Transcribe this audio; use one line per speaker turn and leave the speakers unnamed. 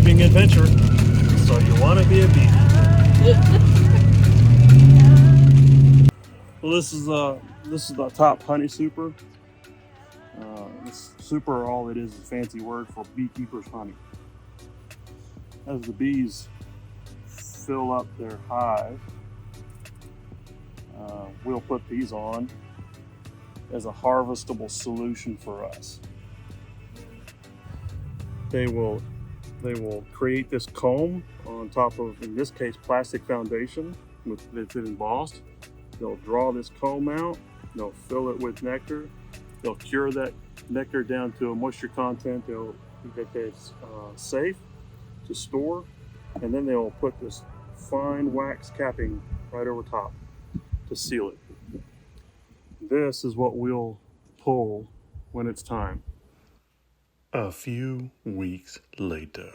beekeeping adventure. So you want to be a beekeeper. Well, this is the top honey super. This super, all it is a fancy word for beekeeper's honey. As the bees fill up their hive, we'll put these on as a harvestable solution for us. They will create this comb on top of, in this case, plastic foundation that's embossed. They'll draw this comb out, they'll fill it with nectar, they'll cure that nectar down to a moisture content that is safe to store, and then they'll put this fine wax capping right over top to seal it. This is what we'll pull when it's time. A few weeks later.